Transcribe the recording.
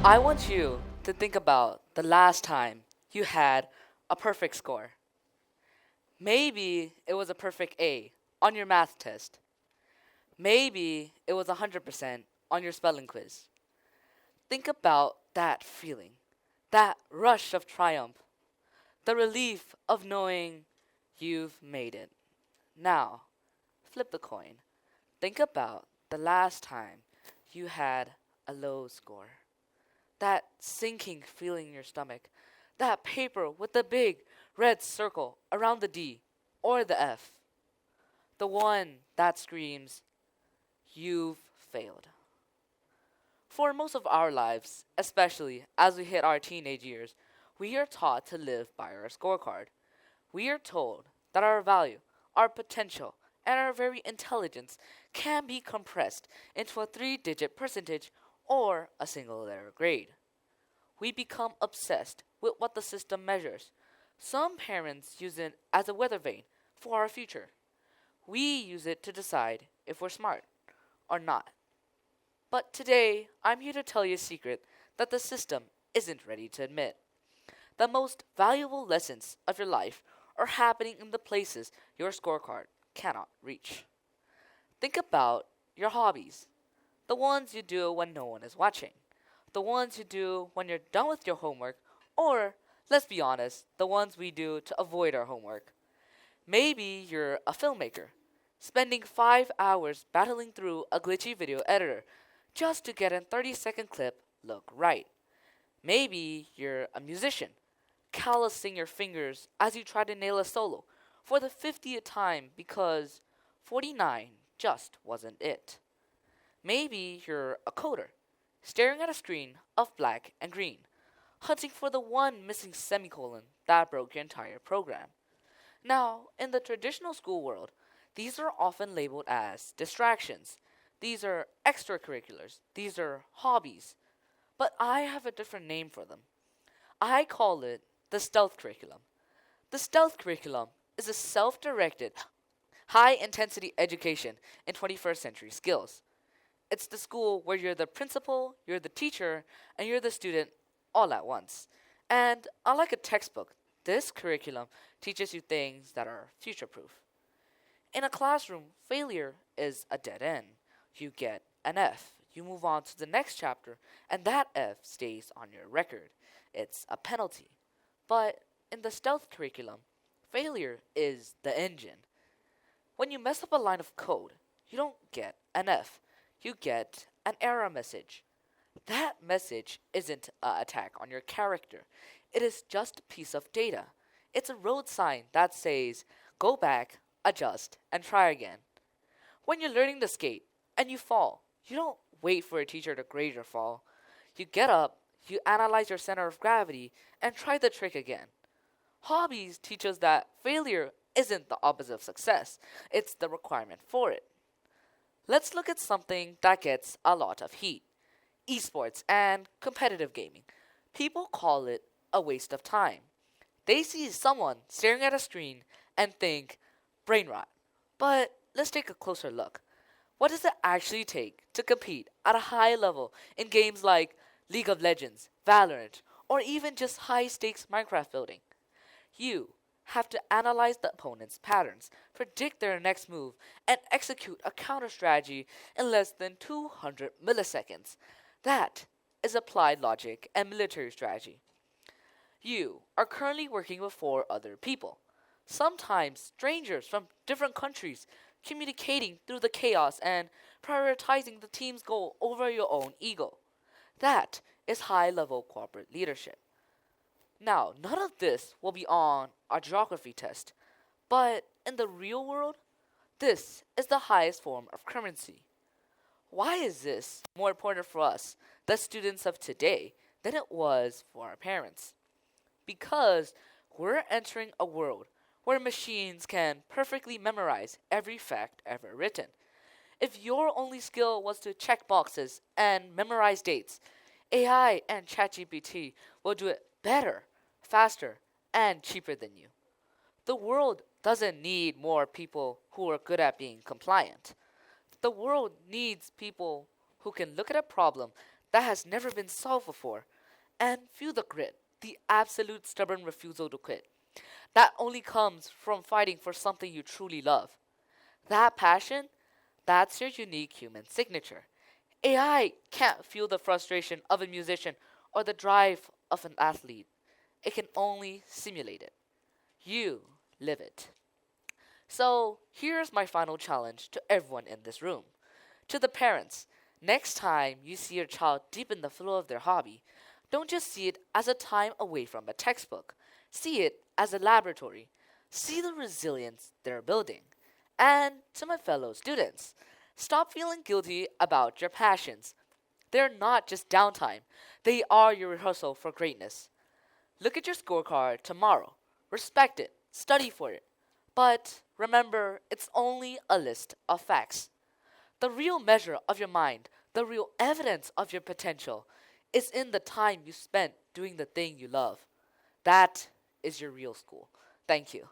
I want you to think about the last time you had a perfect score. Maybe it was a perfect A on your math test. Maybe it was 100% on your spelling quiz. Think about that feeling, that rush of triumph, the relief of knowing you've made it. Now, flip the coin. Think about the last time you had a low score. That sinking feeling in your stomach, that paper with the big red circle around the D or the F, the one that screams, you've failed. For most of our lives, especially as we hit our teenage years, we are taught to live by our scorecard. We are told that our value, our potential, and our very intelligence can be compressed into a 3 digit percentage or a single letter grade. We become obsessed with what the system measures. Some parents use it as a weather vane for our future. We use it to decide if we're smart or not. But today, I'm here to tell you a secret that the system isn't ready to admit. The most valuable lessons of your life are happening in the places your scorecard cannot reach. Think about your hobbies, the ones you do when no one is watching, the ones you do when you're done with your homework, or, let's be honest, the ones we do to avoid our homework. Maybe you're a filmmaker, spending 5 hours battling through a glitchy video editor just to get a 30-second clip look right. Maybe you're a musician, callousing your fingers as you try to nail a solo for the 50th time because 49 just wasn't it. Maybe you're a coder, staring at a screen of black and green, hunting for the one missing semicolon that broke your entire program. Now, in the traditional school world, these are often labeled as distractions. These are extracurriculars. These are hobbies. But I have a different name for them. I call it the stealth curriculum. The stealth curriculum is a self directed, high intensity education in 21st century skills. It's the school where you're the principal, you're the teacher, and you're the student all at once. And unlike a textbook, this curriculum teaches you things that are future proof. In a classroom, failure is a dead end. You get an F, you move on to the next chapter, and that F stays on your record. It's a penalty. But in the stealth curriculum, failure is the engine. When you mess up a line of code, you don't get an F, you get an error message. That message isn't an attack on your character. It is just a piece of data. It's a road sign that says, go back, adjust, and try again. When you're learning to skate and you fall, you don't wait for a teacher to grade your fall. You get up, you analyze your center of gravity, and try the trick again. Hobbies teach us that failure isn't the opposite of success, it's the requirement for it. Let's look at something that gets a lot of heat: esports and competitive gaming. People call it a waste of time. They see someone staring at a screen and think, brain rot. But let's take a closer look. What does it actually take to compete at a high level in games like League of Legends, Valorant, or even just high stakes Minecraft building? You have to analyze the opponent's patterns, predict their next move, and execute a counter strategy in less than 200 milliseconds. That is applied logic and military strategy. You are currently working with 4 other people, sometimes strangers from different countries, communicating through the chaos and prioritizing the team's goal over your own ego. That is high level corporate leadership. Now, none of this will be on a geography test, but in the real world, this is the highest form of currency. Why is this more important for us, the students of today, than it was for our parents? Because we're entering a world where machines can perfectly memorize every fact ever written. If your only skill was to check boxes and memorize dates, AI and ChatGPT will do it better, faster, and cheaper than you. The world doesn't need more people who are good at being compliant. The world needs people who can look at a problem that has never been solved before. And feel the grit, the absolute stubborn refusal to quit. That only comes from fighting for something you truly love. That passion, that's your unique human signature. AI can't feel the frustration of a musician or the drive of an athlete. It can only simulate it. You live it. So, here's my final challenge to everyone in this room. To the parents, next time you see your child deep in the flow of their hobby, don't just see it as a time away from a textbook. See it as a laboratory. See the resilience they're building. And to my fellow students, stop feeling guilty about your passions. They're not just downtime, they are your rehearsal for greatness. Look at your scorecard tomorrow. Respect it, study for it. But remember, it's only a list of facts. The real measure of your mind, the real evidence of your potential, is in the time you spent doing the thing you love. That is your real school. Thank you.